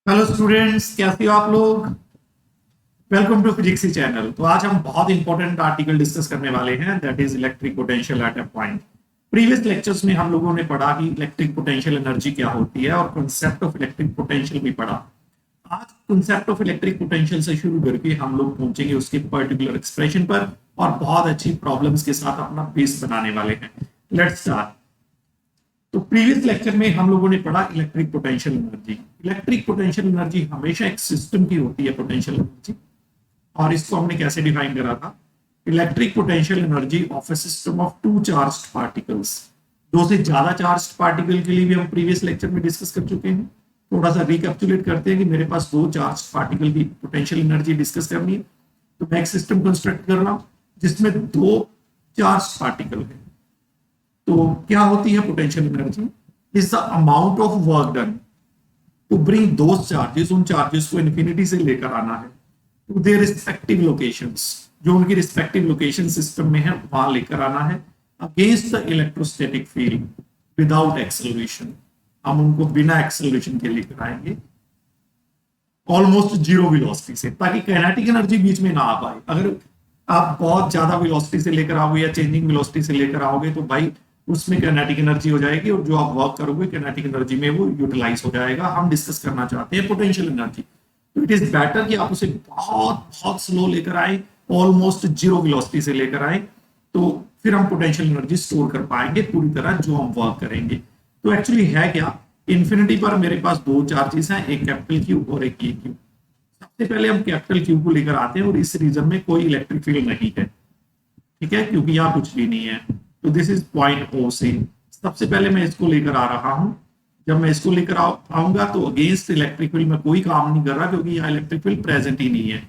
Hello students, कैसे हो आप लोग। Welcome to physics channel. तो आज हम बहुत इंपॉर्टेंट आर्टिकल डिस्कस करने वाले हैं, that is electric potential at a point. Previous lectures में हम लोगों ने पढ़ा कि इलेक्ट्रिक पोटेंशियल एनर्जी क्या होती है और कॉन्सेप्ट ऑफ इलेक्ट्रिक पोटेंशियल भी पढ़ा। आज कॉन्सेप्ट ऑफ इलेक्ट्रिक पोटेंशियल से शुरू करके हम लोग पहुंचेंगे उसके पर्टिकुलर एक्सप्रेशन पर और बहुत अच्छी प्रॉब्लम्स के साथ अपना बेस बनाने वाले हैं। Let's start. तो प्रीवियस लेक्चर में हम लोगों ने पढ़ा electric potential energy. Electric potential energy हमेशा एक सिस्टम की होती है पोटेंशियल एनर्जी, और इसको हमने कैसे डिफाइन करा था। Electric potential energy of a system of two charged particles. दो से ज्यादा चार्ज्ड पार्टिकल के लिए भी हम प्रीवियस लेक्चर में डिस्कस कर चुके हैं। थोड़ा सा रिकैप्चुलेट करते हैं कि मेरे पास दो चार्ज्ड पार्टिकल की पोटेंशियल एनर्जी डिस्कस करनी है, तो मैं एक सिस्टम कंस्ट्रक्ट कर रहा हूं जिसमें दो चार्ज्ड पार्टिकल है। तो क्या होती है potential energy? Is the amount of work done to bring those charges, उन चार्जेस को इन्फिनिटी से लेकर आना है टू देयर रिस्पेक्टिव लोकेशंस, जो उनकी रिस्पेक्टिव लोकेशन सिस्टम में है वहां लेकर आना है, against the electrostatic field without acceleration. हम उनको बिना एक्सेलरेशन के लेकर आएंगे ऑलमोस्ट जीरो वेलोसिटी से, ताकि काइनेटिक एनर्जी बीच में ना आ पाए। अगर आप बहुत ज्यादा वेलोसिटी से लेकर आओगे या चेंजिंग वेलोसिटी से लेकर आओगे तो भाई उसमें काइनेटिक एनर्जी हो जाएगी, और जो आप वर्क करोगे काइनेटिक एनर्जी में वो यूटिलाइज हो जाएगा। हम डिस्कस करना चाहते हैं पोटेंशियल एनर्जी। तो इट इज बेटर कि आप उसे बहुत बहुत स्लो लेकर आए, ऑलमोस्ट जीरो वेलोसिटी से लेकर आए, तो फिर हम पोटेंशियल एनर्जी स्टोर कर पाएंगे पूरी तरह जो हम वर्क करेंगे। तो एक्चुअली है क्या, इन्फिनिटी पर मेरे पास दो चार्जेस हैं, एक कैपिटल क्यू और एक ई क्यू। सबसे पहले हम कैपिटल क्यू को लेकर आते हैं और इस रीजन में कोई इलेक्ट्रिक फील्ड नहीं है, ठीक है, क्योंकि यहाँ कुछ भी नहीं है। तो दिस इज पॉइंट ओ से। सबसे पहले मैं इसको लेकर आ रहा हूं। जब मैं इसको लेकर आऊंगा तो अगेंस्ट इलेक्ट्रिक फील्ड में कोई काम नहीं कर रहा, क्योंकि यहाँ इलेक्ट्रिक फील्ड प्रेजेंट ही नहीं है।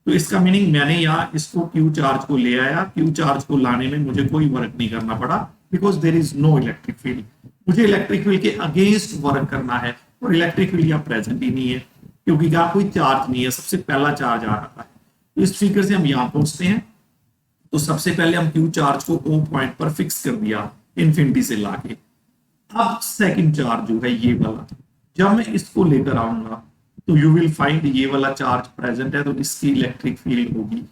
तो इसका मीनिंग मैंने यहाँ इसको क्यू चार्ज को ले आया, क्यू चार्ज को लाने में मुझे कोई वर्क नहीं करना पड़ा, because there is no electric field. मुझे इलेक्ट्रिक फील्ड के अगेंस्ट वर्क करना है और इलेक्ट्रिक फील्ड यहाँ प्रेजेंट ही नहीं है, क्योंकि यहाँ कोई चार्ज नहीं है, सबसे पहला चार्ज आ रहा है। इस फिगर से हम यहाँ पहुंचते हैं। तो सबसे पहले हम क्यू चार्ज को ओ पॉइंट पर फिक्स कर दिया इन्फिनिटी से लाके। अब सेकंड चार्ज जो है ये वाला, जब मैं इसको लेकर आऊंगा तो यू विल फाइंड ये वाला चार्ज प्रेजेंट है, तो इसकी इलेक्ट्रिक फील्ड होगी।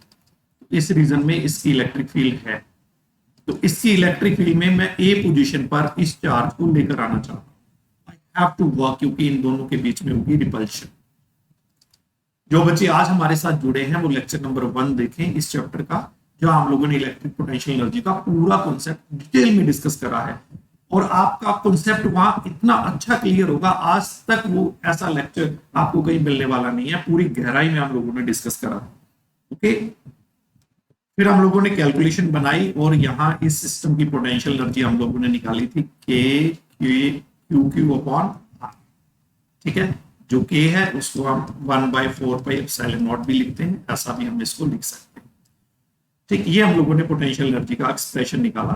इस रीजन में इसकी इलेक्ट्रिक फील्ड है, तो इसकी इलेक्ट्रिक फील्ड में मैं ए पोजीशन पर इस चार्ज को लेकर आना चाहता हूं। आई हैव टू वर्क, क्योंकि इन दोनों के बीच में होगी रिपल्शन। जो बच्चे आज हमारे साथ जुड़े हैं वो लेक्चर नंबर 1 देखें इस चैप्टर का, जहां हम लोगों ने इलेक्ट्रिक पोटेंशियल एनर्जी का पूरा कॉन्सेप्ट डिटेल में डिस्कस करा है। और आपका कॉन्सेप्ट वहां इतना अच्छा क्लियर होगा, आज तक वो ऐसा लेक्चर आपको कहीं मिलने वाला नहीं है। पूरी गहराई में हम लोगों ने डिस्कस करा। ओके, फिर हम लोगों ने कैलकुलेशन बनाई और यहाँ इस सिस्टम की पोटेंशियल एनर्जी हम लोगों ने निकाली थी के क्यू क्यू अपॉन आर, ठीक है। जो के है उसको हम 1/4 पाई एप्सिलॉन नॉट भी लिखते हैं, ऐसा भी हम इसको लिख सकते हैं, ठीक। ये हम लोगों ने पोटेंशियल एनर्जी का एक्सप्रेशन निकाला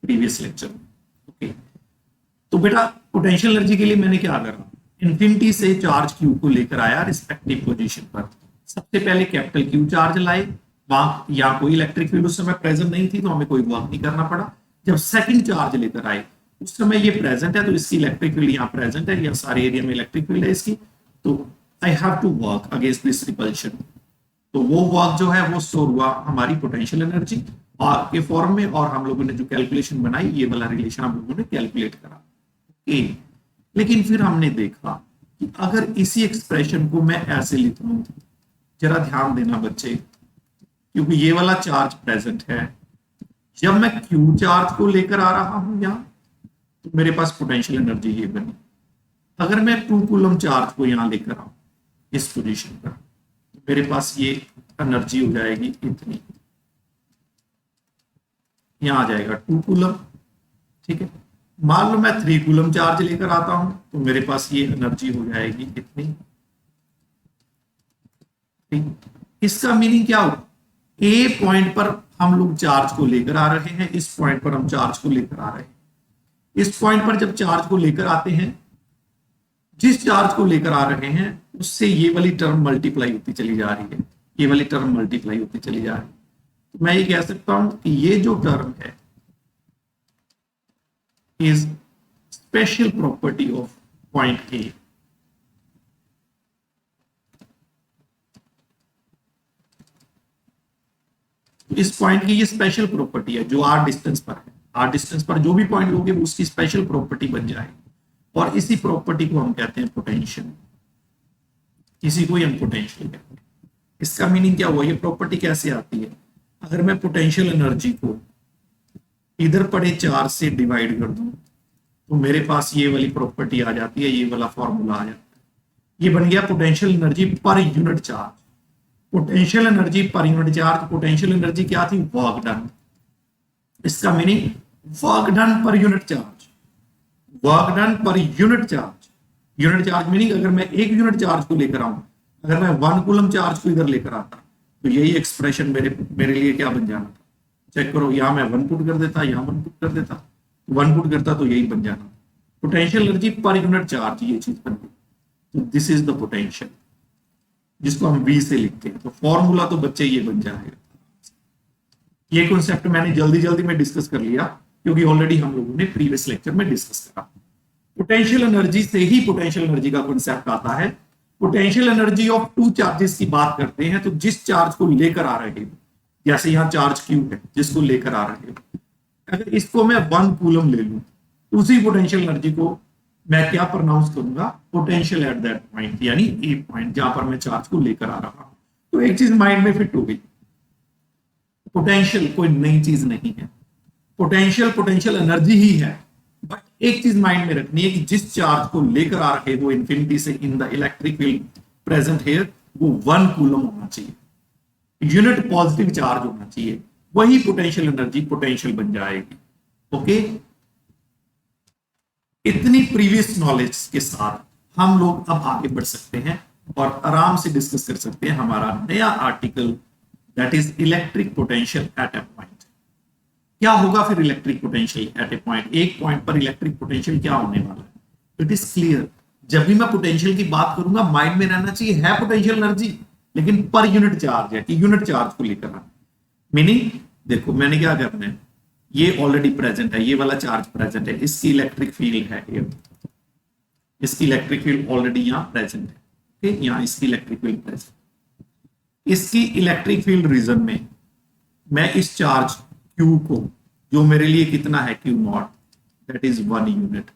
प्रीवियस लेक्चर में। ओके, तो बेटा पोटेंशियल एनर्जी के लिए मैंने क्या करा, इन्फिनिटी से चार्ज क्यू को लेकर आया रिस्पेक्टिव पोजीशन पर। सबसे पहले कैपिटल क्यू चार्ज लाए, वहां या कोई इलेक्ट्रिक फील्ड उस समय प्रेजेंट नहीं थी, तो हमें कोई वर्क नहीं करना पड़ा। जब सेकंड चार्ज लेकर आए उस समय ये प्रेजेंट है, तो इसकी इलेक्ट्रिक फील्ड यहाँ प्रेजेंट है, या सारे एरिया में इलेक्ट्रिक फील्ड है इसकी, तो I have to work against this repulsion. तो वो वर्क जो है वो स्टोर हुआ हमारी पोटेंशियल एनर्जी और के फॉर्म में, और हम लोगों ने जो कैलकुलेशन बनाई ये वाला रिलेशन हम लोगों ने कैलकुलेट करा। लेकिन फिर हमने देखा कि अगर इसी एक्सप्रेशन को मैं ऐसे लिख लूं, जरा ध्यान देना बच्चे, क्योंकि ये वाला चार्ज प्रेजेंट है। जब मैं क्यू चार्ज को लेकर आ रहा हूं यहां, तो मेरे पास पोटेंशियल एनर्जी ये बनी। अगर मैं 2 कूलम चार्ज को यहां लेकर आऊं इस पोजीशन पर, तो मेरे पास ये एनर्जी हो जाएगी इतनी, यहां आ जाएगा 2 कूलम, ठीक है। मान लो मैं 3 कूलम चार्ज लेकर आता हूं, तो मेरे पास ये एनर्जी हो जाएगी इतनी, ठीक। इसका मीनिंग क्या होगा, ए पॉइंट पर हम लोग चार्ज को लेकर आ रहे हैं, इस पॉइंट पर हम चार्ज को लेकर आ रहे हैं। इस पॉइंट पर जब चार्ज को लेकर आते हैं, जिस चार्ज को लेकर आ रहे हैं उससे ये वाली टर्म मल्टीप्लाई होती चली जा रही है, ये वाली टर्म मल्टीप्लाई होती चली जा रही है। तो मैं ये कह सकता हूं कि ये जो टर्म है is special property of point A. तो इस पॉइंट की ये स्पेशल प्रॉपर्टी है जो आर डिस्टेंस पर है। आर डिस्टेंस पर जो भी पॉइंट लोगे वो उसकी स्पेशल प्रॉपर्टी बन जाएगी और इसी प्रॉपर्टी को हम कहते हैं पोटेंशियल। इसी को ही हम पोटेंशियल कहते हैं। इसका मीनिंग क्या हुआ, ये प्रॉपर्टी कैसे आती है, अगर मैं पोटेंशियल एनर्जी को इधर पड़े चार्ज से डिवाइड कर दूं तो मेरे पास ये वाली प्रॉपर्टी आ जाती है, ये वाला फॉर्मूला आ जाता है। ये बन गया पोटेंशियल एनर्जी पर यूनिट चार्ज। पोटेंशियल एनर्जी पर यूनिट चार्ज, पोटेंशियल एनर्जी क्या थी, वर्क डन। इसका meaning work done per unit charge, work done per unit charge. Unit charge meaning अगर मैं एक यूनिट चार्ज को लेकर आऊं, अगर मैं 1 कूलम चार्ज को इधर लेकर आता तो यही एक्सप्रेशन मेरे लिए क्या बन जाना था, चेक करो, यहां मैं 1 पुट कर देता, यहां 1 पुट कर देता, 1 पुट करता तो यही बन जाना। पोटेंशियल एनर्जी पर यूनिट चार्ज, ये चीज बन गई। तो दिस इज द पोटेंशियल, जिसको हम V से लिखते हैं। तो फॉर्मूला तो बच्चे ये बन जाएगा। ये कॉन्सेप्ट मैंने जल्दी जल्दी में डिस्कस कर लिया क्योंकि ऑलरेडी हम लोगों ने प्रीवियस लेक्चर में डिस्कस करा। पोटेंशियल एनर्जी से ही पोटेंशियल एनर्जी का कॉन्सेप्ट आता है। Potential energy of two charges की बात करते हैं तो जिस चार्ज को लेकर आ रहे हो, जैसे यहाँ चार्ज क्यू है जिसको लेकर आ रहे हो, अगर इसको मैं 1 कूलम ले लूं तो उसी पोटेंशियल एनर्जी को मैं क्या प्रोनाउंस करूंगा, पोटेंशियल एट दैट पॉइंट, यानी ए पॉइंट जहां पर मैं चार्ज को लेकर आ रहा हूं। तो एक चीज माइंड में फिट हो गई, पोटेंशियल कोई नई चीज नहीं है, पोटेंशियल एनर्जी ही है। बट एक चीज माइंड में रखनी है कि जिस चार्ज को लेकर आ रहे हो इंफिनिटी से in the electric field present here, वो 1 कूलम होना चाहिए, यूनिट पॉजिटिव चार्ज होना चाहिए, वही पोटेंशियल एनर्जी पोटेंशियल बन जाएगी। ओके, इतनी प्रीवियस नॉलेज के साथ हम लोग अब आगे बढ़ सकते हैं और आराम से डिस्कस कर सकते हैं हमारा नया article, that is electric potential at a point. क्या होगा फिर electric potential at a point, एक पॉइंट पर इलेक्ट्रिक पोटेंशियल क्या होने वाला है। इट इज क्लियर, जब भी मैं पोटेंशियल की बात करूंगा माइंड में रहना चाहिए है पोटेंशियल एनर्जी, लेकिन पर यूनिट चार्ज है कि यूनिट चार्ज को लेकर आना। मीनिंग देखो मैंने क्या करना है, ये ऑलरेडी प्रेजेंट है, ये वाला चार्ज प्रेजेंट है, इसकी इलेक्ट्रिक फील्ड है ये, इसकी इलेक्ट्रिक फील्ड ऑलरेडी यहां प्रेजेंट है। ओके, यहां इसकी इलेक्ट्रिक फील्ड प्रेजेंट, इसकी इलेक्ट्रिक फील्ड रीजन में मैं इस चार्ज Q को, जो मेरे लिए कितना है Q not, that is 1 unit,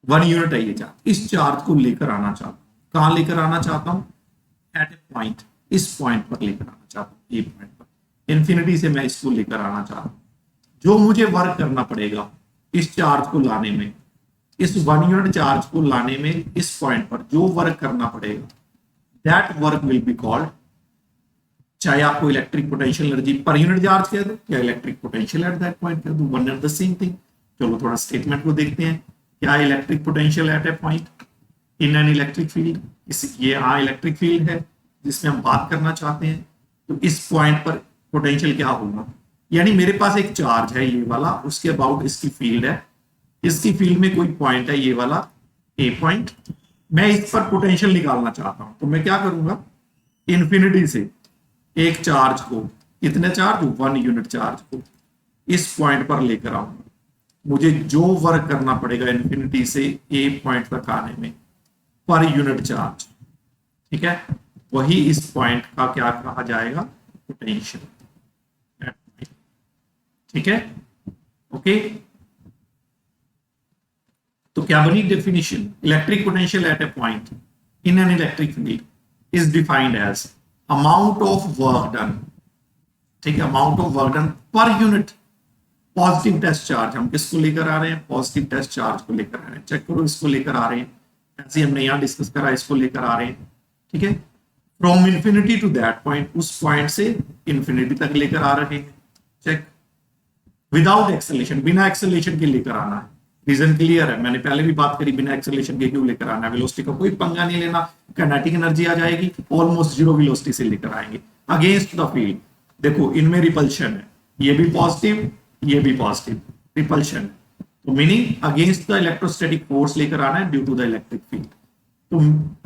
1 unit है ये चार्ज, इस चार्ज को लेकर आना चाहता हूं। कहां लेकर आना चाहता हूं, एट ए पॉइंट, इस पॉइंट पर लेकर आना चाहता हूं, ये पॉइंट पर इंफिनिटी से मैं इसको लेकर आना चाहता हूं। जो मुझे वर्क करना पड़ेगा इस चार्ज को लाने में, इस 1 यूनिट चार्ज को लाने में, इस पॉइंट पर जो वर्क करना पड़ेगा, that work will be called, चाहे आपको इलेक्ट्रिक पोटेंशियल एनर्जी पर यूनिट चार्ज कह दो या electric potential at that point कह दो, one and the same thing. चलो थोड़ा स्टेटमेंट को देखते हैं, क्या electric potential at a point in an electric field, ये इलेक्ट्रिक फील्ड है जिसमें हम बात करना चाहते हैं। तो इस पॉइंट पर पोटेंशियल क्या होगा, यानी मेरे पास एक चार्ज है ये वाला, उसके अबाउट इसकी फील्ड है, इसकी फील्ड में कोई पॉइंट है ये वाला ए पॉइंट, मैं इस पर पोटेंशियल निकालना चाहता हूं। तो मैं क्या करूंगा, इंफिनिटी से एक चार्ज को, कितने चार्ज, 1 यूनिट चार्ज को इस पॉइंट पर लेकर आऊंगा। मुझे जो वर्क करना पड़ेगा इंफिनिटी से ए पॉइंट तक आने में पर यूनिट चार्ज, ठीक है, वही इस पॉइंट का क्या कहा जाएगा, पोटेंशियल। ठीक है, ओके। तो क्या बनी definition, electric potential at a point in an electric field is defined as amount of work done, ठीक है, amount of work done per unit positive test charge. हम किसको लेकर आ रहे हैं, पॉजिटिव टेस्ट चार्ज को लेकर आ रहे हैं। चेक करो, इसको लेकर आ रहे हैं, ऐसे हमने यहां डिस्कस करा, इसको लेकर आ रहे हैं, ठीक है, from infinity to that point, उस पॉइंट से इंफिनिटी तक लेकर आ रहे हैं। चेक, विदाउट एक्सेलरेशन, बिना एक्सेलरेशन के लेकर आना है। रीजन क्लियर है, मैंने पहले भी बात करी, बिना एक्सेलरेशन के क्यों लेकर आना है, वेलोसिटी का कोई पंगा नहीं लेना, काइनेटिक एनर्जी आ जाएगी, ऑलमोस्ट जीरो वेलोसिटी से लेकर आएंगे अगेंस्ट द फील्ड। देखो इनमें रिपल्शन है, ये भी पॉजिटिव, ये भी पॉजिटिव, रिपल्शन है, तो meaning against the electrostatic force लेकर आना है due to the electric field. तो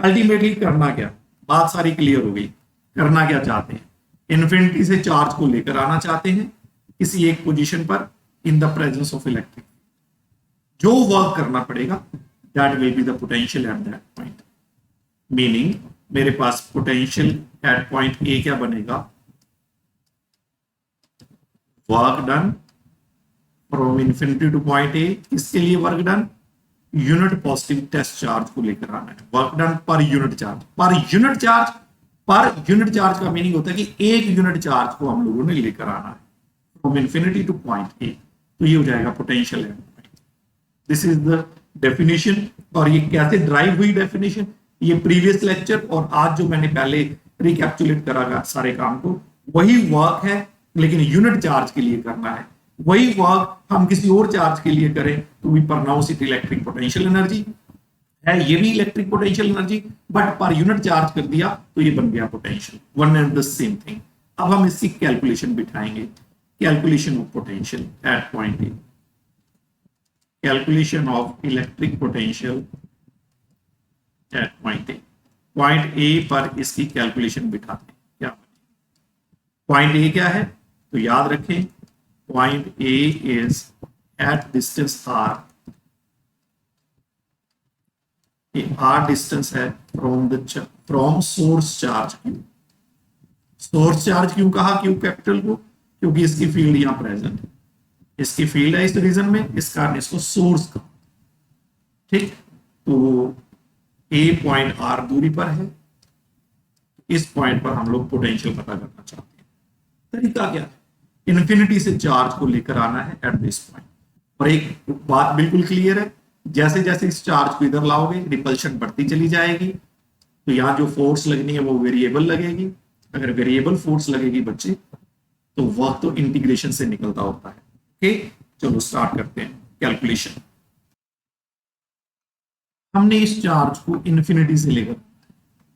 अल्टीमेटली करना क्या, बात सारी क्लियर हो गई, करना क्या चाहते हैं, इन्फिनिटी से चार्ज को लेकर आना चाहते हैं किसी एक पोजीशन पर in the presence of electric, जो वर्क करना पड़ेगा that will be the potential at that point. Meaning मेरे पास पोटेंशियल एट पॉइंट ए क्या बनेगा, work done from infinity to point A, किसके लिए work done? Unit positive test charge को लेकर आना है। Work done per unit charge, per unit charge, per unit charge का मीनिंग होता है कि एक यूनिट चार्ज को हम लोगों ने लेकर आना है फ्रॉम इन्फिनिटी टू पॉइंट ए, तो ये हो जाएगा potential at. This is the definition. और ये कैसे ड्राइव हुई डेफिनेशन, ये प्रीवियस लेक्चर और आज जो मैंने पहले रिकैप्चुलेट करा सारे काम को, वही वर्क है लेकिन यूनिट चार्ज के लिए करना है। वही वर्क हम किसी और चार्ज के लिए करें तो we pronounce it electric potential energy है, ये भी electric potential energy, but per unit charge कर दिया तो ये बन गया potential, one and the same thing. अब हम इसकी कैलकुलेशन बिठाएंगे, calculation of potential at point A, calculation of electric potential at point A. Point A पर इसकी कैलकुलेशन बिठाते हैं, क्या पॉइंट ए क्या है? तो याद रखें point A is at distance R, R distance है from source charge Q. Source charge क्यों कहा क्यू कैपिटल को? क्योंकि इसकी फील्ड यहां प्रेजेंट है, इसकी फील्ड है इस रीजन में, इस कारण इसको सोर्स का। ठीक, तो ए पॉइंट आर दूरी पर है, इस पॉइंट पर हम लोग पोटेंशियल पता करना चाहते हैं। तरीका क्या है? इन्फिनिटी से चार्ज को लेकर आना है एट दिस पॉइंट। और एक बात बिल्कुल क्लियर है, जैसे जैसे इस चार्ज को इधर लाओगे रिपल्शन बढ़ती चली जाएगी, तो यहां जो फोर्स लगनी है वो वेरिएबल लगेगी। अगर वेरिएबल फोर्स लगेगी बच्चे तो वह तो इंटीग्रेशन से निकलता होता है। ओके, चलो स्टार्ट करते हैं कैलकुलेशन। हमने इस चार्ज को इन्फिनिटी से लेकर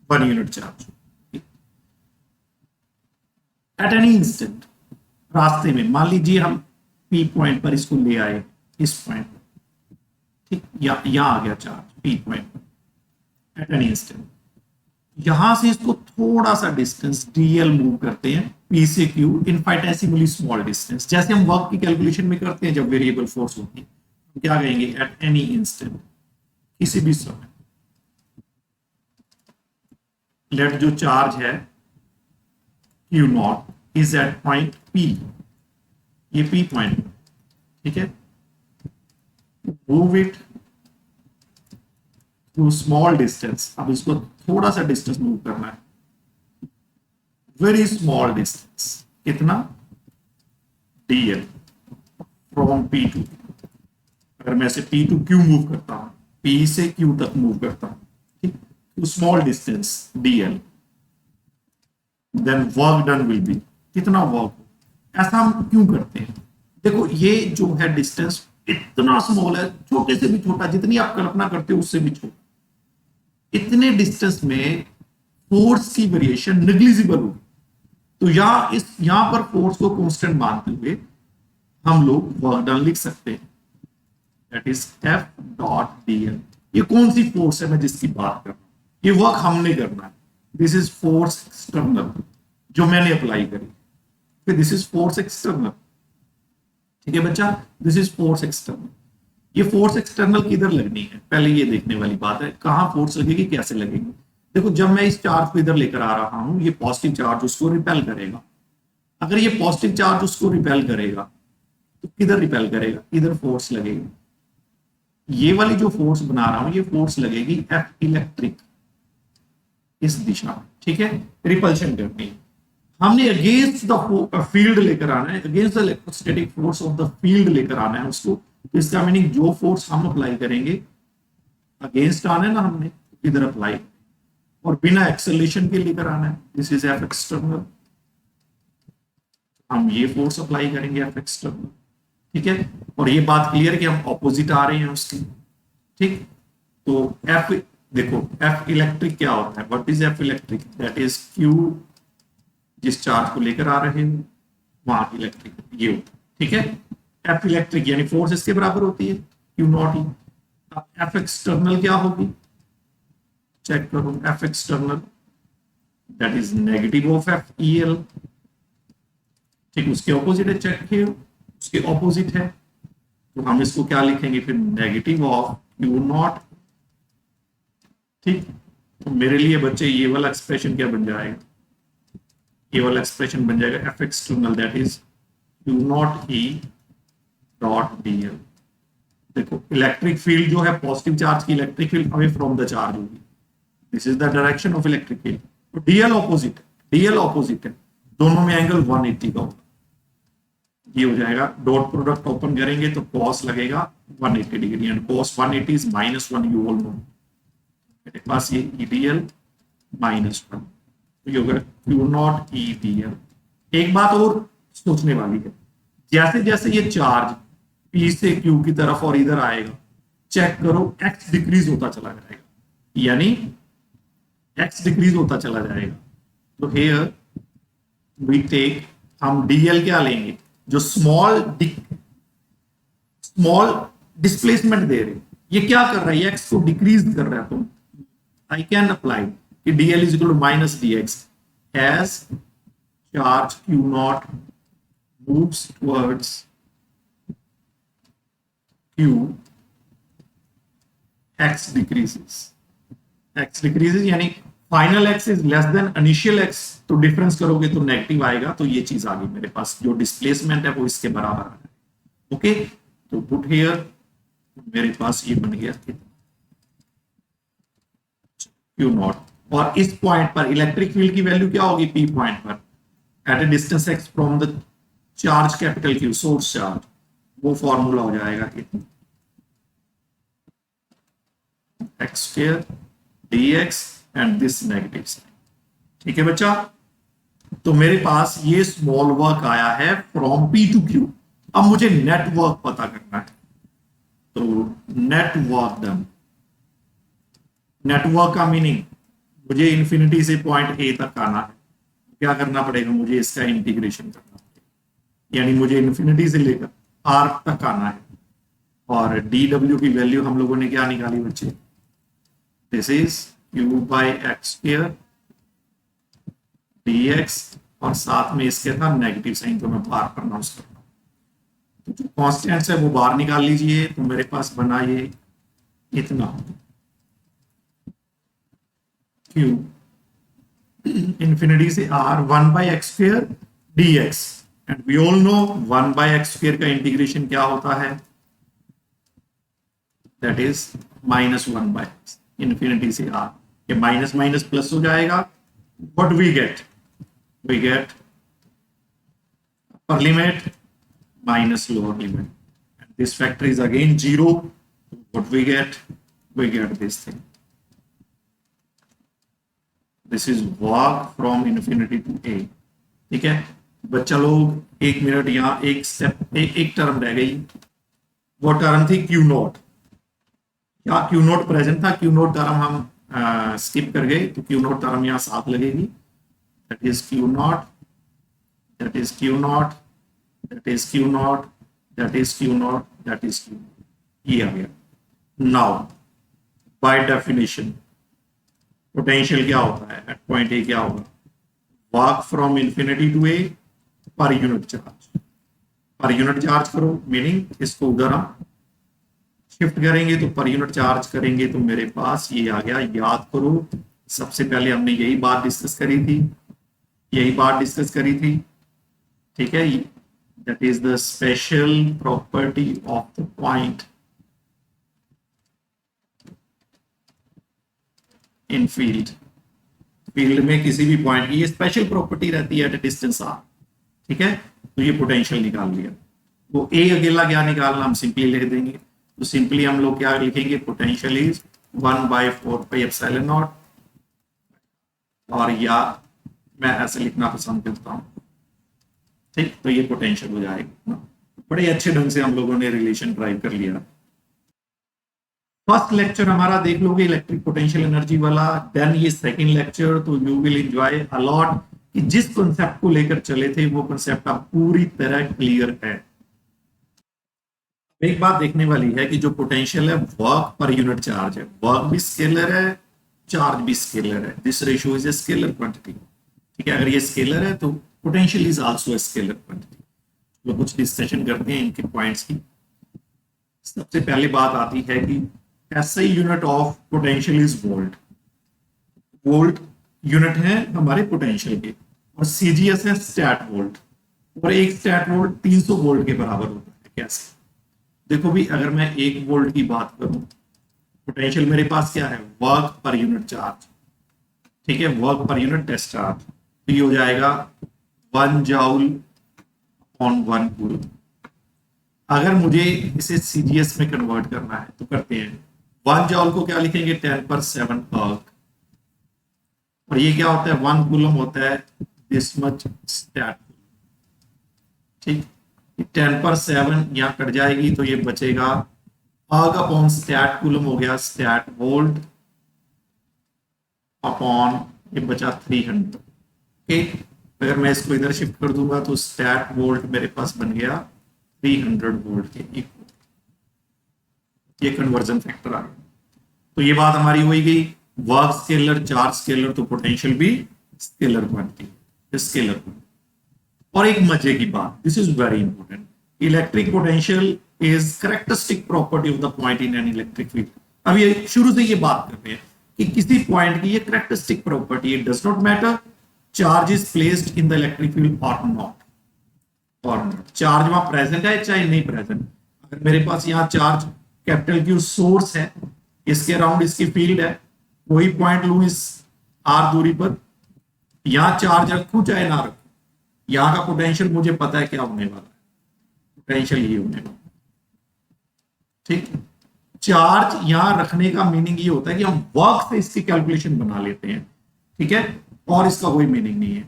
1 unit charge at any instant, रास्ते में मान लीजिए हम पी पॉइंट पर इसको ले आए, इस पॉइंट पर, ठीक, यहां आ गया charge P point at any instant. यहां से इसको थोड़ा सा डिस्टेंस डीएल मूव करते हैं पी से क्यू, इनफाइटेसिमली स्मॉल डिस्टेंस, जैसे हम वर्क की कैलकुलेशन में करते हैं जब वेरिएबल फोर्स होती है। तो क्या कहेंगे? एट एनी इंस्टेंट, किसी भी समय लेट जो चार्ज है Q naught is at point P, ये पी पॉइंट, ठीक है, move it to small distance. अब इसको थोड़ा सा डिस्टेंस मूव करना है, वेरी स्मॉल डिस्टेंस, कितना? DL from P to. अगर मैं इसे पी टू क्यू मूव करता हूं, पी से क्यू तक मूव करता हूं, ठीक, to small distance DL, then work done will be, कितना वर्क। ऐसा हम क्यों करते हैं? देखो ये जो है डिस्टेंस इतना स्मॉल है, छोटे से भी छोटा, जितनी आप कल्पना करते हो उससे भी छोटा, इतने डिस्टेंस में फोर्स की वेरिएशन नेग्लिजिबल होगी। तो यहां पर फोर्स को कांस्टेंट मानते हुए हम लोग वर्क डन लिख सकते हैं, that is F dot DL. ये कौन सी फोर्स है मैं जिसकी बात कर रहा हूं? ये वर्क हमने करना है, दिस इज फोर्स एक्सटर्नल जो मैंने अप्लाई करी, फिर दिस इज फोर्स एक्सटर्नल, ठीक है बच्चा, दिस इज फोर्स एक्सटर्नल। ये फोर्स एक्सटर्नल किधर लगनी है पहले ये देखने वाली बात है, कहां फोर्स लगेगी, कैसे लगेगी। देखो जब मैं इस चार्ज को इधर लेकर आ रहा हूं, ये पॉजिटिव चार्ज उसको रिपेल करेगा। अगर ये पॉजिटिव चार्ज उसको रिपेल करेगा तो किधर रिपेल करेगा? इधर फोर्स लगेगी। ये वाली जो फोर्स बना रहा हूं ये फोर्स लगेगी एफ इलेक्ट्रिक, इस दिशा में, ठीक है, रिपल्शन करनी है। हमने अगेंस्ट द फील्ड लेकर आना है, against the electrostatic force of the field लेकर आना है उसको। तो इसका मीनिंग जो फोर्स हम अप्लाई करेंगे, अगेंस्ट आना है ना हमने, इधर अप्लाई, और बिना एक्सेलरेशन के लेकर आना है, दिस इज एफ एक्सटर्नल। हम ये फोर्स अप्लाई करेंगे एफ एक्सटर्नल, ठीक है। और ये बात क्लियर है कि हम ऑपोजिट आ रहे हैं उसकी, ठीक। तो एफ देखो, एफ इलेक्ट्रिक क्या होता है? What is F electric? That is Q, जिस चार्ज को लेकर आ रहे हैं वहां इलेक्ट्रिक ये होता है, ठीक है। एफ इलेक्ट्रिक यानी फोर्स इसके बराबर होती है क्यू नॉट ई। अब एफ एक्सटर्नल क्या होगी? चेक करो, F external that is negative of F E L, ठीक, उसके ऑपोजिट है, चेक किए, उसके ऑपोजिट है, तो हम इसको क्या लिखेंगे फिर? नेगेटिव ऑफ क्यू नॉट, ठीक। तो मेरे लिए बच्चे ये वाला एक्सप्रेशन क्या बन जाएगा? ये वाला एक्सप्रेशन बन जाएगा F external that is Q naught E dot D L. देखो इलेक्ट्रिक फील्ड जो है पॉजिटिव चार्ज की electric field away from the charge होगी, this is the direction of electric field. तो डीएल ऑपोजिट है, डीएल ऑपोजिट है, दोनों में एंगल 180 का होगा। ये हो जाएगा, डॉट प्रोडक्ट ओपन करेंगे तो कॉस लगेगा 180 degree and cos 180 is -1, you all know. मेरे पास ये ईडीएल -1, तो ये होगा क्यू नॉट ईडीएल। एक बात और सोचने वाली है, जैसे जैसे ये चार्ज पी से क्यू की तरफ और इधर आएगा, चेक करो एक्स डिक्रीज होता चला जाएगा, यानी एक्स डिक्रीज होता चला जाएगा। तो हेयर वी टेक, हम डीएल क्या लेंगे, जो स्मॉल डिस्प्लेसमेंट दे रहे, ये क्या कर रहा है, एक्स को डिक्रीज कर रहा है। तो आई कैन अप्लाई कि DL is equal to minus D X as charge Q naught moves towards Q, x decreases, यानी final x is less than initial x, तो डिफरेंस करोगे तो नेगेटिव आएगा। तो ये चीज आ गई मेरे पास, जो डिस्प्लेसमेंट है वो इसके बराबर आ है। ओके, तो पुट हियर, मेरे पास ये बन गया Q नॉट। और इस पॉइंट पर इलेक्ट्रिक फील्ड की वैल्यू क्या होगी, P पॉइंट पर at a distance x from the charge capital Q, source charge, वो फॉर्मूला हो जाएगा X square D X and this negative sign. ठीक है बच्चा, तो मेरे पास ये स्मॉल वर्क आया है फ्रॉम पी टू क्यू। अब मुझे नेटवर्क पता करना है, तो नेटवर्क डन। नेटवर्क का मीनिंग, मुझे इंफिनिटी से पॉइंट ए तक आना है, क्या करना पड़ेगा, मुझे इसका इंटीग्रेशन करना पड़ेगा, यानी मुझे इंफिनिटी से लेकर आर तक आना है। और डी डब्ल्यू की वैल्यू हम लोगों ने क्या निकाली बच्चे, this is Q by X square D x, और साथ में इसके था नेगेटिव साइन, तो मैं बाहर प्रोनाउंस कर रहा हूं। तो जो कॉन्स्टेंट्स है वो बाहर निकाल लीजिए, तो मेरे पास बना ये इतना क्यू इंफिनिटी से R 1 by X square D X, and we all know 1 by X square का इंटीग्रेशन क्या होता है, that is -1 by X, infinity से आर। ये माइनस माइनस प्लस हो जाएगा, what we get upper limit minus lower limit, and this factor is again 0, what we get this thing, this is work from infinity to A. ठीक है बच्चा लोग, एक minute, यहां एक स्टेप, एक टर्म रह गई, वो टर्म थी क्यू नॉट। क्या क्यू नॉट प्रेजेंट था, क्यू नॉट टर्म हम स्किप कर गए, तो क्यू नॉट टर्म यहां साथ लगेगी, that is Q not, that is Q not, that is Q not, that is Q not, that is Q, ये आ गया। नाउ बाय डेफिनेशन पोटेंशियल क्या होता है, एट पॉइंट ए क्या होगा, work from infinity to A per unit charge, per unit charge करो, meaning इसको उधर हम शिफ्ट करेंगे तो पर यूनिट चार्ज करेंगे, तो मेरे पास ये आ गया। याद करो सबसे पहले हमने यही बात डिस्कस करी थी, ठीक है, that is the special property of the point in field में किसी भी पॉइंट की ये स्पेशल प्रॉपर्टी रहती है एट ए डिस्टेंस आर। ठीक है, तो ये पोटेंशियल निकाल लिया, वो ए अकेला क्या निकालना, हम सिंपली लिख देंगे, तो सिंपली हम लोग क्या लिखेंगे, potential is 1/4 pi epsilon not, और या मैं ऐसे लिखना पसंद करता हूं। ठीक, तो ये पोटेंशियल हो जाएगा। बड़े अच्छे ढंग से हम लोगों ने रिलेशन ड्राइव कर लिया। फर्स्ट लेक्चर हमारा देख लोगे इलेक्ट्रिक पोटेंशियल एनर्जी वाला, देन ये सेकंड लेक्चर, तो you will enjoy a lot कि जिस कॉन्सेप्ट को लेकर चले थे वो कॉन्सेप्ट अब पूरी तरह क्लियर है। एक बात देखने वाली है कि जो पोटेंशियल है वर्क पर यूनिट चार्ज है, वर्क भी स्केलर है, चार्ज भी स्केलर है, this ratio is a scalar quantity. ठीक है, अगर ये स्केलर है तो potential is also a scalar quantity. तो कुछ डिस्कशन करते हैं इनके पॉइंट्स की। सबसे पहले बात आती है कि SI unit of potential is volt, volt unit है हमारे पोटेंशियल के, और CGS है स्टैट वोल्ट। और एक स्टैट वोल्ट 300 वोल्ट के बराबर होता है। कैसे? देखो भी, अगर मैं 1 वोल्ट की बात करूं, पोटेंशियल मेरे पास क्या है, वर्क पर यूनिट चार्ज, ठीक है, work per unit test charge, तो ये हो जाएगा 1 जूल ऑन 1 कूलम। अगर मुझे इसे सीजीएस में कन्वर्ट करना है तो करते हैं, 1 जूल को क्या लिखेंगे, 10⁻7 अर्क, और ये क्या होता है, 1 कूलम होता है दिस मच स्टैट, ठीक। 10⁻7 यहाँ कट जाएगी तो ये बचेगा अर्क अपॉन स्टैट कूलम हो गया स्टैट वोल्ट अपॉन ये बचा 300। ओके, अगर मैं इसको इधर शिफ्ट कर दूंगा तो स्टैट वोल्ट मेरे पास बन गया 300 वोल्ट के इक्वल। ये कन्वर्जन फैक्टर आ गया। तो ये बात हमारी हो गई, वर्क स्केलर, चार्ज स्केलर, तो पोटेंशियल भी स्केलर क्वांटिटी, स्केलर। और एक मजे की बात, this is very important, electric potential is characteristic property of the point in an electric field. अब ये शुरू से ये बात कर रहे हैं कि किसी पॉइंट की ये characteristic property, it does not matter charge is placed in the electric field और नॉट, और चार्ज वहां प्रेजेंट है चाहे नहीं प्रेजेंट। अगर मेरे पास यहाँ चार्ज कैपिटल क्यू सोर्स है, इसके अराउंड इसकी फील्ड है, कोई पॉइंट लू इस आर दूरी पर, यहां चार्ज रखूं चाहे ना रखूं, यहां का पोटेंशियल मुझे पता है क्या होने वाला है, पोटेंशियल ये होने वाला, ठीक। चार्ज यहां रखने का मीनिंग ये होता है कि हम वर्क से इसकी कैलकुलेशन बना लेते हैं, ठीक है, और इसका कोई मीनिंग नहीं है।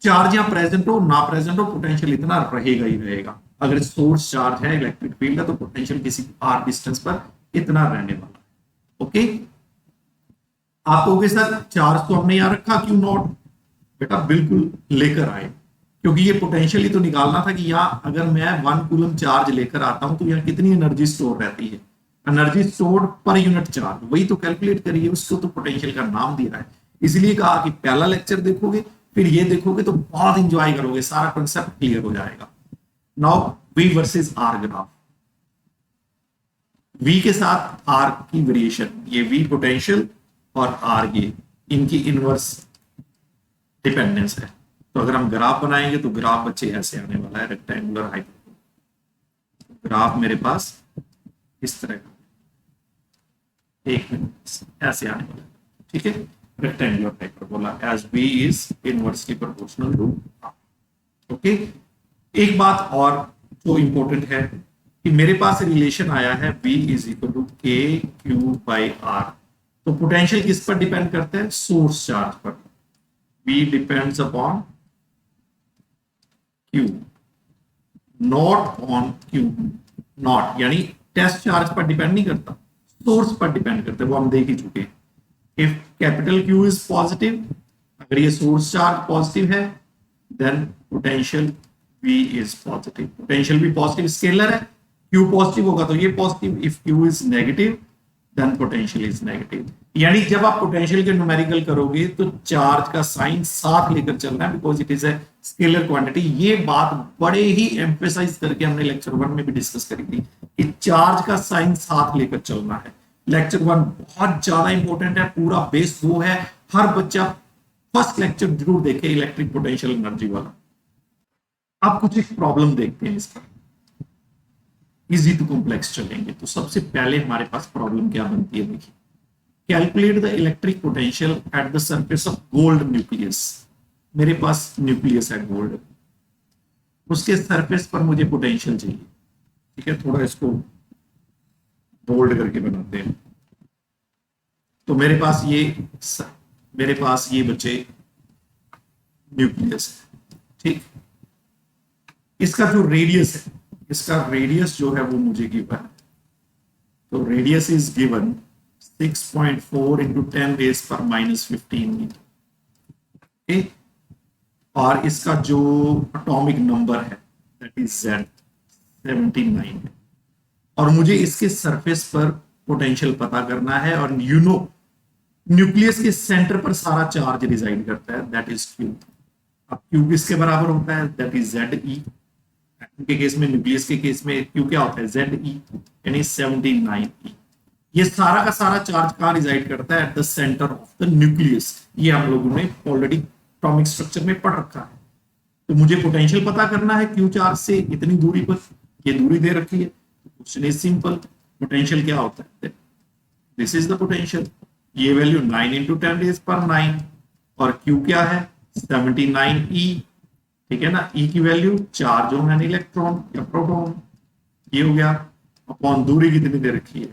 चार्ज यहां प्रेजेंट हो ना प्रेजेंट हो, पोटेंशियल इतना रहेगा ही रहेगा। अगर सोर्स चार्ज है, इलेक्ट्रिक फील्ड है, तो पोटेंशियल किसी आर डिस्टेंस पर इतना रहने वाला है। ओके, आप कहोगे सर चार्ज तो हमने यहां रखा, क्यों नॉट? बेटा बिल्कुल लेकर आए, क्योंकि ये पोटेंशियल ही तो निकालना था कि यहाँ अगर मैं 1 कूलम चार्ज लेकर आता हूं तो यहाँ कितनी एनर्जी स्टोर रहती है, एनर्जी स्टोर्ड पर यूनिट चार्ज, वही तो कैलकुलेट करिए, उसको तो पोटेंशियल का नाम दिया है। इसलिए कहा कि पहला लेक्चर देखोगे फिर ये देखोगे तो बहुत इंजॉय करोगे, सारा कंसेप्ट क्लियर हो जाएगा। Now V versus R graph, V के साथ आर की वेरिएशन, ये वी पोटेंशियल और आर ये इनकी इनवर्स डिपेंडेंस है। तो अगर हम ग्राफ बनाएंगे तो ग्राफ बच्चे ऐसे आने वाला है, रेक्टेंगुलर हाइपरबोला। ग्राफ मेरे पास इस तरह का, एक मिनट, ऐसे आने वाला है, ठीक है, rectangular hyperbola as V is inversely proportional to R. Okay, एक बात और जो इंपॉर्टेंट है कि मेरे पास रिलेशन आया है V इज इक्वल टू के क्यू बाई आर, तो पोटेंशियल किस पर डिपेंड करता है, सोर्स चार्ज पर। V depends upon Q, not on Q, not यानी टेस्ट चार्ज पर डिपेंड नहीं करता, सोर्स पर डिपेंड करता है, वो हम देख ही चुके हैं। If capital Q is positive, अगर ये सोर्स चार्ज पॉजिटिव है, then potential V is positive, potential भी पॉजिटिव, स्केलर है, Q पॉजिटिव होगा तो ये positive, if Q is negative then potential is negative. यानी जब आप पोटेंशियल के न्यूमेरिकल करोगे तो चार्ज का साइन साथ लेकर चलना है, because it is a scalar quantity. ये बात बड़े ही एम्फेसाइज करके हमने लेक्चर 1 में भी डिस्कस करी थी कि चार्ज का साइन साथ लेकर चलना है। लेक्चर 1 बहुत ज्यादा इंपॉर्टेंट है, पूरा बेस वो है, हर बच्चा फर्स्ट लेक्चर जरूर देखे इलेक्ट्रिक पोटेंशियल एनर्जी वाला। अब कुछ एक प्रॉब्लम देखते हैं इसका, इजी टू कॉम्प्लेक्स चलेंगे। तो सबसे पहले हमारे पास प्रॉब्लम क्या बनती है, देखिए, calculate the electric potential at the surface of gold nucleus. मेरे पास न्यूक्लियस है गोल्ड, उसके सरफेस पर मुझे पोटेंशियल चाहिए, ठीक है, थोड़ा इसको बोल्ड करके बनाते हैं। तो मेरे पास ये बच्चे न्यूक्लियस है, ठीक। इसका जो रेडियस है, इसका रेडियस जो है वो मुझे गिवन है, तो radius is given 6.4 into 10⁻⁻15 metre, ठीक। और इसका जो एटॉमिक नंबर है दैट इज Z 79 है, और मुझे इसके सरफेस पर पोटेंशियल पता करना है। और यू नो न्यूक्लियस के सेंटर पर सारा चार्ज रिजाइड करता है, दैट इज Q। अब Q किसके बराबर होता है, दैट इज ZE। के केस में, न्यूक्लियस के केस में Q क्या होता है, ZE यानी 79E। ये सारा का सारा चार्ज कहां रिजाइड करता है, at the centre of the nucleus. ये हम लोगों ने ऑलरेडी एटॉमिक स्ट्रक्चर में पढ़ रखा है। तो मुझे पोटेंशियल पता करना है क्यू चार्ज से इतनी दूरी पर, ये दूरी दे रखी है। क्वेश्चन इज सिंपल, पोटेंशियल क्या होता है, दिस इज द पोटेंशियल, ये वैल्यू 9 इंटू 10⁻⁹ और क्यू क्या है 79e, ठीक है ना। ई की value charge on an electron या प्रोटॉन, ये हो गया, अपॉन दूरी कितनी दे रखी है,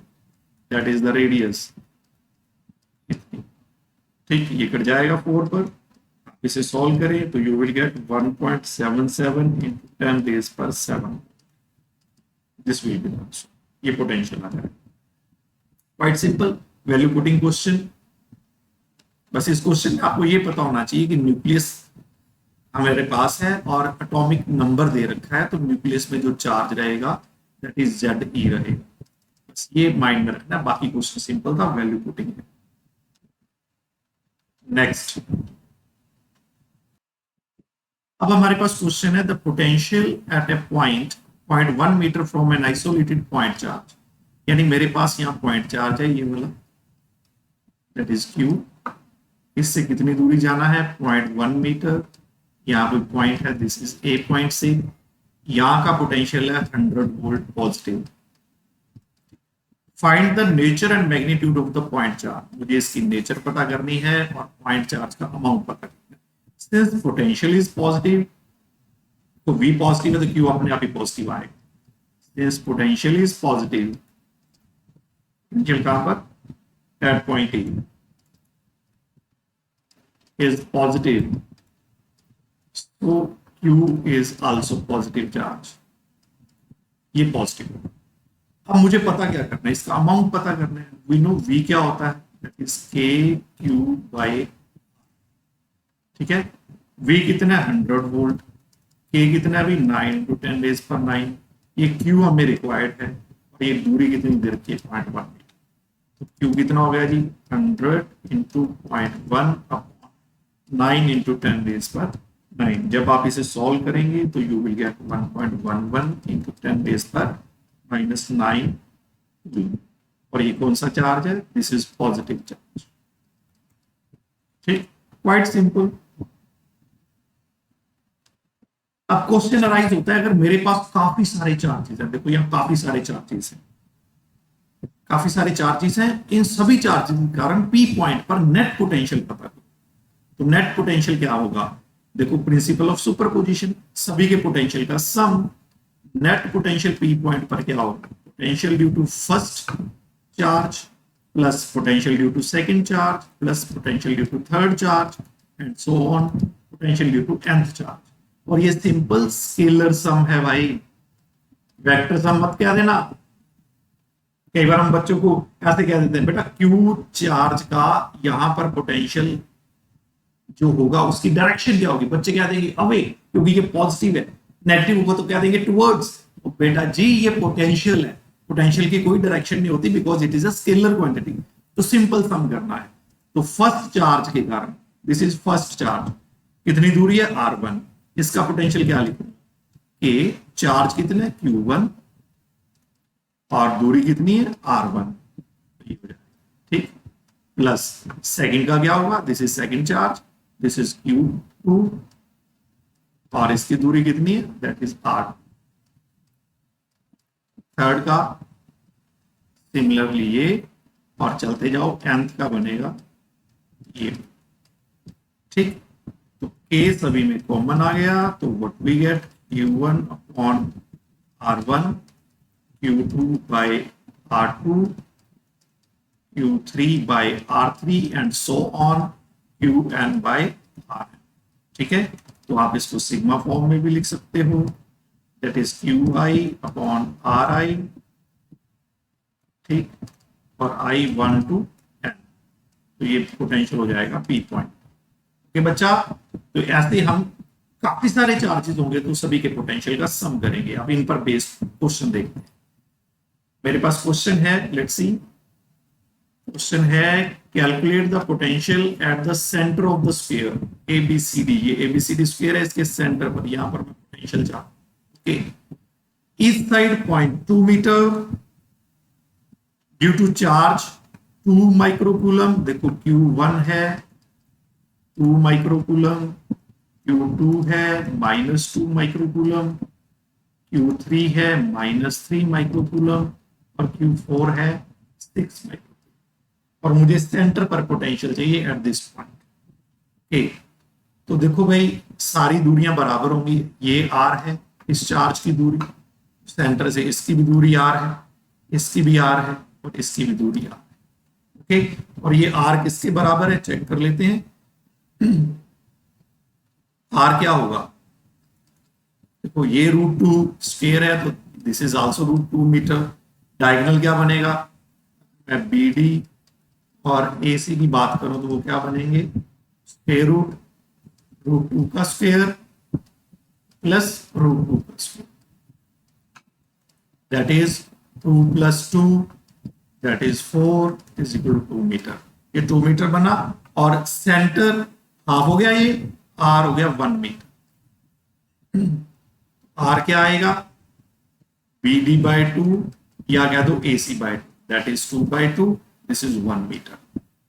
दैट इज द रेडियस, ठीक, ये कट जाएगा 4 पर, इसे सॉल्व करें तो you will get 1.77 into 10⁻⁷, this will be answer, ये पोटेंशियल आ जाएगा। Quite simple value putting question. बस इस क्वेश्चन में आपको ये पता होना चाहिए कि न्यूक्लियस हमारे पास है और एटॉमिक नंबर दे रखा है, तो न्यूक्लियस में जो चार्ज रहेगा दैट इज Ze रहेगा, बस ये माइंड में रखना। बाकी क्वेश्चन सिंपल था, वैल्यू पुटिंग है। नेक्स्ट, अब हमारे पास क्वेश्चन है the potential at a point 0.1 metre from an isolated point charge, यानी मेरे पास यहाँ पॉइंट चार्ज है ये वाला, दैट इज Q, इससे कितनी दूरी जाना है 0.1 मीटर, यहाँ पे पॉइंट है, दिस इज ए पॉइंट से, यहाँ का पोटेंशियल है 100 volt positive. Find the nature and magnitude of the point charge, मुझे इसकी नेचर पता करनी है और पॉइंट चार्ज का अमाउंट पता करना है। सिंस पोटेंशियल इज पॉजिटिव, तो V पॉजिटिव है तो Q अपने आप ही पॉजिटिव आएगा। Since potential is positive, potential कहां पर, at point E is positive, so Q is also positive charge, ये पॉजिटिव। अब मुझे पता क्या करना है, इसका अमाउंट पता करना है। वी नो V क्या होता है, दैट इज KQ/, ठीक है। V कितना है 100 वोल्ट, K कितना है अभी 9 into 10⁻⁹, ये Q हमें रिक्वायर्ड है और ये दूरी कितनी दे रखी है 0.1, तो Q कितना हो गया जी 100 into 0.1 9 into 10⁻⁹। जब आप इसे सॉल्व करेंगे तो यू विल गेट 1.11 into 10⁻⁻⁹, और ये कौन सा चार्ज है, दिस इज पॉजिटिव चार्ज, ठीक, क्वाइट सिंपल। अब क्वेश्चन अराइज होता है अगर मेरे पास काफी सारे चार्जेस हैं, देखो यहाँ काफी सारे चार्जेस हैं, काफी सारे चार्जेस हैं, इन सभी चार्जेस के कारण पी पॉइंट पर नेट पोटेंशियल पता करो, तो नेट पोटेंशियल क्या होगा, देखो प्रिंसिपल ऑफ सुपरपोजिशन, सभी के पोटेंशियल का sum, net potential P point पर क्या होगा, potential due to first charge plus potential due to second charge plus potential due to third charge and so on, potential due to nth charge. और ये simple scalar सम है भाई, vector sum मत क्या देना। कई बार हम बच्चों को ऐसे कह देते हैं बेटा क्यू चार्ज का यहाँ पर पोटेंशियल जो होगा उसकी डायरेक्शन क्या होगी, बच्चे क्या देंगे अवे, क्योंकि ये पॉजिटिव है, नेगेटिव होगा तो क्या देंगे टुवर्ड्स। तो बेटा जी ये पोटेंशियल है, पोटेंशियल की कोई डायरेक्शन नहीं होती because it is a scalar quantity, तो सिंपल सम करना है। तो फर्स्ट चार्ज के कारण, दिस इज फर्स्ट चार्ज, कितनी दूरी है r1, इसका पोटेंशियल क्या लिखूं, के चार्ज कितने q1 और दूरी कितनी है r1, ठीक, प्लस सेकंड का क्या होगा, this is second charge, this is q2 और इसकी दूरी कितनी है, दैट इज r। थर्ड का सिमिलरली ये, और चलते जाओ nth का बनेगा ये, ठीक। तो k सभी में कॉमन आ गया, तो what we get q1 upon r1, q2 by r2, q3 by r3 and so on qn by r, ठीक है। तो आप इसको सिग्मा फॉर्म में भी लिख सकते हो, that is qi upon ri, ठीक, और i1 to n, तो ये पोटेंशियल हो जाएगा पी पॉइंट। ओके बच्चा, तो ऐसे हम काफी सारे चार्जेस होंगे तो सभी के पोटेंशियल का सम करेंगे। अब इन पर बेस्ड क्वेश्चन देखते हैं। मेरे पास क्वेश्चन है, लेट्स सी, क्वेश्चन है calculate the potential at the centre of the sphere ABCD, ये ABCD स्फीयर है, इसके सेंटर पर यहां पर मैं पोटेंशियल चाहता हूं, okay. East side 0.2 metre due to charge 2 microcoulomb, देखो Q1 है 2 माइक्रोकूलम, Q2 है -2 माइक्रोकूलम, Q3 है -3 माइक्रोकूलम और Q4 है 6 माइक्रोकूलम। और मुझे सेंटर पर पोटेंशियल चाहिए एट दिस पॉइंट। ओके, तो देखो भाई सारी दूरियां बराबर होंगी। ये R है इस चार्ज की दूरी, सेंटर से इसकी भी दूरी R है, इसकी भी R है और इसकी भी दूरी R है। ओके, और ये R किसके बराबर है चेक कर लेते हैं। R क्या होगा, देखो ये √2 स्क्वायर है तो this is also √2 metre. Diagonal क्या बनेगा, मैं BD और AC की बात करूं तो वो क्या बनेंगे, स्क्वायर रूट √2 का स्क्वायर प्लस √2 का square, that is 2 + 2 that is 4 is equal to 2 metre. ये 2 मीटर बना और सेंटर हाफ हो गया, ये R हो गया 1 मीटर। R क्या आएगा, BD/2 या कह दो AC/2 that is 2/2, this is 1 metre.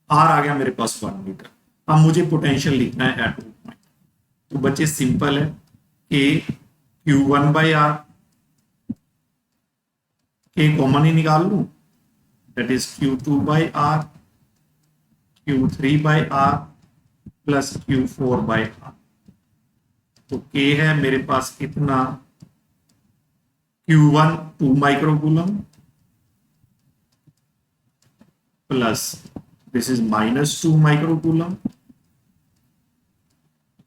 R आ गया मेरे पास 1 मीटर। अब मुझे पोटेंशियल लिखना है एट पॉइंट, तो बच्चे सिंपल है, K Q1/R, K कॉमन ही निकाल लूं, that is Q2/R Q3/R plus Q4/R। तो K है मेरे पास कितना, Q1 2 microcoulomb plus this is -2 microcoulomb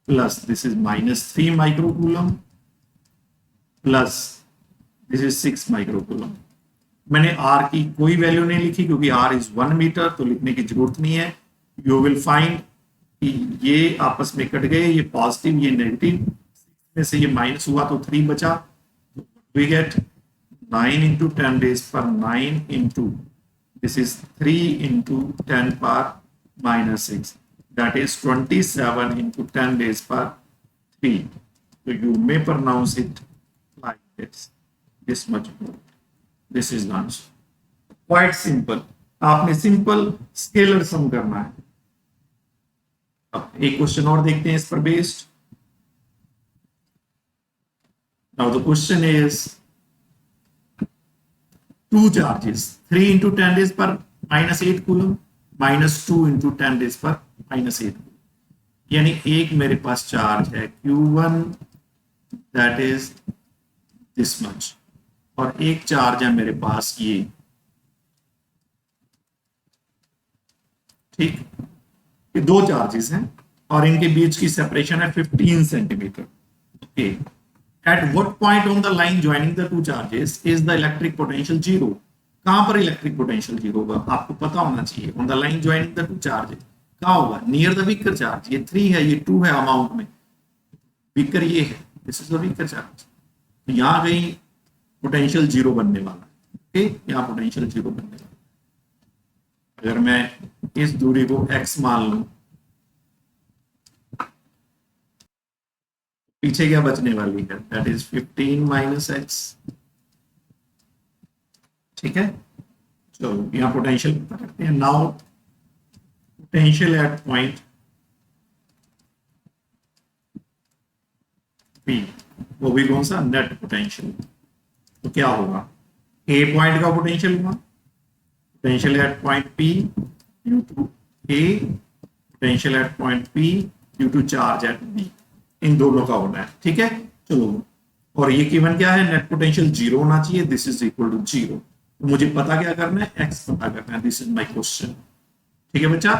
plus this is -3 microcoulomb plus this is 6 microcoulomb. मैंने R की कोई वैल्यू नहीं लिखी क्योंकि R इज 1 मीटर, तो लिखने की जरूरत नहीं है। यू विल फाइंड कि ये आपस में कट गए, ये पॉजिटिव ये नेगेटिव, में से ये माइनस हुआ तो 3 बचा, we get 9 into 10 raised per 9 into this is 3 into 10 power -6, that is 27 into 10 raised per 3. So you may pronounce it like this much more. This is the answer. Quite simple. आपने simple scalar सम करना है। अब एक question और देखते हैं इस पर based. Now the question is two charges 3 into 10 raised per -8 coulomb -2 into 10 raised per -8 coulomb, यानी एक मेरे पास चार्ज है Q1 that is this much और एक चार्ज है मेरे पास ये, ठीक, ये दो चार्जेस हैं और इनके बीच की सेपरेशन है 15 centimetre. Okay, at what point on the line joining the two charges is the electric potential zero? कहां पर इलेक्ट्रिक पोटेंशियल जीरो होगा आपको पता होना चाहिए। On the line joining the two charges कहां होगा, नियर द वीकर चार्ज। ये 3 है ये 2 है अमाउंट में, वीकर ये है, this is the weaker charge. तो यहां कहीं पोटेंशियल जीरो बनने वाला है। ओके, यहां पोटेंशियल जीरो बनने वाला है। अगर मैं इस दूरी को x मान लूं, पीछे क्या बचने वाली है, दैट इज 15 - x। ठीक है, चलो यहां पोटेंशियल पता करते हैं। Now potential at point P, वो भी कौन सा, नेट पोटेंशियल। तो क्या होगा, A पॉइंट का पोटेंशियल हुआ, potential at point P due to A, potential at point P due to charge at B, इन दोनों का होना है। ठीक है, चलो, और ये गिवन क्या है, नेट पोटेंशियल जीरो होना चाहिए, this is equal to zero. तो मुझे पता क्या करना है, x पता करना है, दिस इज माय क्वेश्चन। ठीक है बच्चा,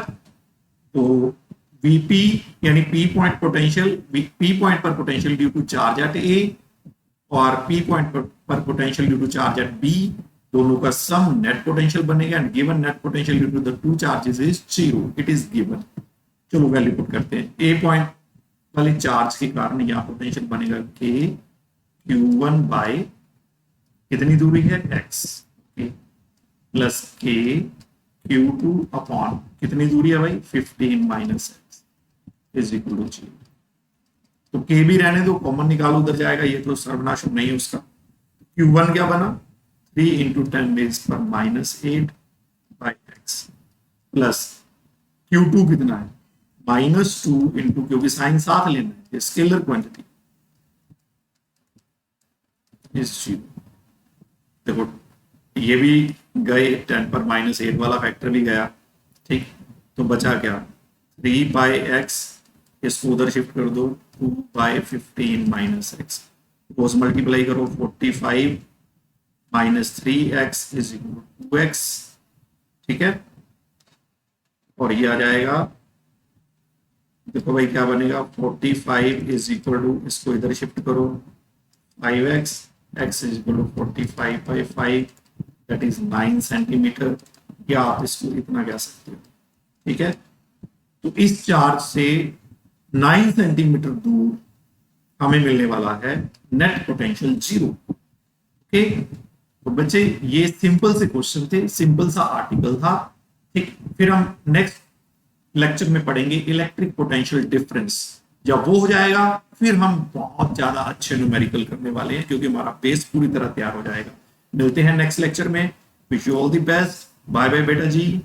तो Vp यानी P point potential, P point पर potential due to charge at A और P पॉइंट पर potential due to charge at B, दोनों का सम नेट पोटेंशियल बनेगा and given net potential due to the two charges is zero, it is given. चलो value put करते हैं। A point वाले charge के कारण यहाँ पोटेंशियल बनेगा K Q1 बाय कितनी दूरी है x, plus K Q2 upon कितनी दूरी है भाई 15 - x इज इक्वल टू 0। तो K भी रहने दो, कॉमन निकालो, उधर जाएगा, ये तो सर्वनाश नहीं है उसका। Q1 क्या बना 3 into 10 raised per -8 by x plus Q2 कितना है -2 इंटू, क्योंकि साइन साथ लेना है, स्केलर क्वांटिटी इज 0। देखो ये भी गए, 10 पर -8 वाला फैक्टर भी गया, ठीक। तो बचा क्या, 3/x, इसको उधर शिफ्ट कर दो, 2/15 - x, कोस मल्टीप्लाई करो, 45 - 3x is equal to 2x, ठीक है। और ये आ जाएगा, देखो भाई क्या बनेगा, 45 इज इक्वल टू, इसको इधर शिफ्ट करो, 5x, x is equal to 45/5, that is 9 centimetre, या आप इसको इतना कह सकते हो, ठीक है। तो इस चार्ज से 9 सेंटीमीटर दूर हमें मिलने वाला है नेट पोटेंशियल 0। ओके, तो बच्चे ये सिंपल से क्वेश्चन थे, सिंपल सा आर्टिकल था, ठीक। फिर हम नेक्स्ट लेक्चर में पढ़ेंगे इलेक्ट्रिक पोटेंशियल डिफरेंस। जब वो हो जाएगा फिर हम बहुत ज्यादा अच्छे न्यूमेरिकल करने वाले हैं, क्योंकि हमारा बेस पूरी तरह तैयार हो जाएगा। मिलते हैं नेक्स्ट लेक्चर में। Wish you all the best, bye bye बेटा जी।